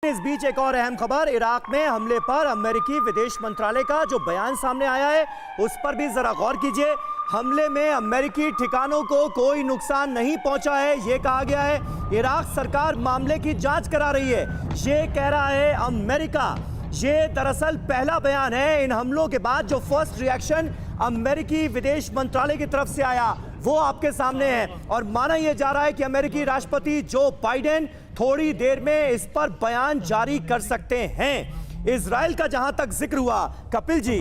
इस बीच एक और अहम खबर, इराक में हमले पर अमेरिकी विदेश मंत्रालय का जो बयान सामने आया है उस पर भी जरा गौर कीजिए। हमले में अमेरिकी ठिकानों को कोई नुकसान नहीं पहुंचा है, यह कहा गया है। इराक सरकार मामले की जांच करा रही है, ये कह रहा है अमेरिका। ये दरअसल पहला बयान है इन हमलों के बाद। जो फर्स्ट रिएक्शन अमेरिकी विदेश मंत्रालय की तरफ से आया वो आपके सामने है और माना यह जा रहा है कि अमेरिकी राष्ट्रपति जो बाइडेन थोड़ी देर में इस पर बयान जारी कर सकते हैं। इजराइल का जहां तक जिक्र हुआ, कपिल जी,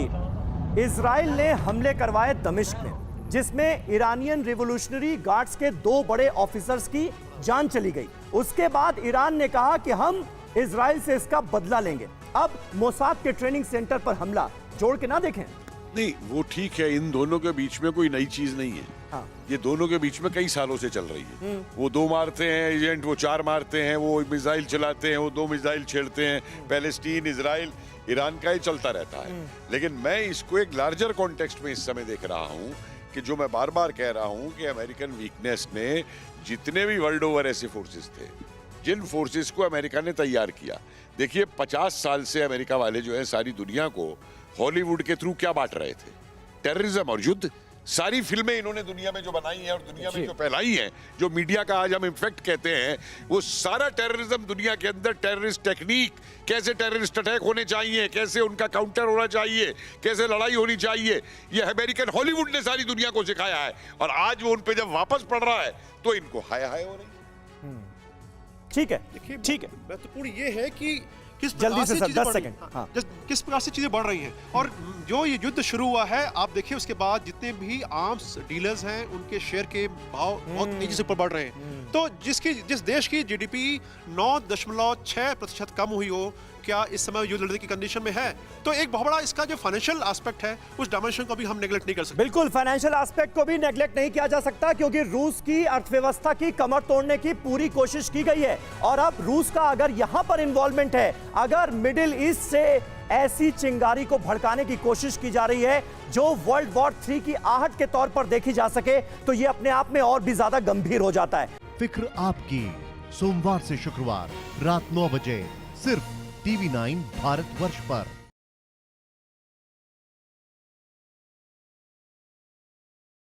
इजराइल ने हमले करवाए दमिश्क में, जिसमें ईरानियन रिवॉल्यूशनरी गार्ड्स के 2 बड़े ऑफिसर्स की जान चली गई। उसके बाद ईरान ने कहा कि हम इजराइल से इसका बदला लेंगे। अब मोसाद के ट्रेनिंग सेंटर पर हमला जोड़ के ना देखें। नहीं, वो ठीक है, इन दोनों के बीच में कोई नई चीज नहीं है। हाँ। ये दोनों के बीच में कई सालों से चल रही है। वो 2 मारते हैं एजेंट, वो 4 मारते हैं, वो मिसाइल चलाते हैं, वो 2 मिसाइल छेड़ते हैं, पैलेस्टीन, इजराइल, ईरान का ये चलता रहता है। लेकिन मैं इसको एक लार्जर कॉन्टेक्स्ट में इस समय देख रहा हूँ कि जो मैं बार बार कह रहा हूँ कि अमेरिकन वीकनेस ने जितने भी वर्ल्ड ओवर ऐसे फोर्सेस थे, जिन फोर्सेस को अमेरिका ने तैयार किया, देखिए 50 साल से अमेरिका वाले जो है सारी दुनिया को हॉलीवुड के थ्रू क्या बांट रहे थे? टेररिज्म और युद्ध। सारी फिल्में इन्होंने दुनिया में जो बनाई हैं और दुनिया में जो फैलाई हैं, जो मीडिया का आज हम इम्फेक्ट कहते हैं, वो सारा टेररिज्म दुनिया के अंदर, टेररिस्ट टेक्निक, कैसे टेररिस्ट अटैक होने चाहिए, कैसे उनका काउंटर होना चाहिए, कैसे लड़ाई होनी चाहिए, ये अमेरिकन हॉलीवुड ने सारी दुनिया को सिखाया है। और आज वो उन पे जब वापस पड़ रहा है तो इनको हाय हाय हो रही है। ठीक है, ठीक है। महत्वपूर्ण ये है कि किस जल्दी से सर, 10 सेकंड, सेकंड। हाँ। किस प्रकार से चीजें बढ़ रही हैं और जो ये युद्ध शुरू हुआ है, आप देखिए उसके बाद जितने भी आर्म्स डीलर्स हैं उनके शेयर के भाव बहुत तेजी से ऊपर बढ़ रहे हैं। तो जिस देश की जीडीपी 9.6% कम हुई हो, क्या इस समय युद्ध लड़ने की कंडीशन में है? तो एक बहुत बड़ा इसका जो फाइनेंशियल एस्पेक्ट है, उस डायमेंशन को भी हम नेगलेक्ट नहीं कर सकते। बिल्कुल, फाइनेंशियल एस्पेक्ट को भी नेगलेक्ट नहीं किया जा सकता, क्योंकि रूस की अर्थव्यवस्था की कमर तोड़ने की पूरी कोशिश की गई है। और अब रूस का अगर यहां पर इन्वॉल्वमेंट है, अगर मिडिल ईस्ट से ऐसी चिंगारी को भड़काने की कोशिश की जा रही है जो वर्ल्ड वॉर 3 की आहट के तौर पर देखी जा सके, तो यह अपने आप में और भी ज्यादा गंभीर हो जाता है। फिक्र आपकी, सोमवार से शुक्रवार रात 9 बजे सिर्फ TV9 भारतवर्ष पर।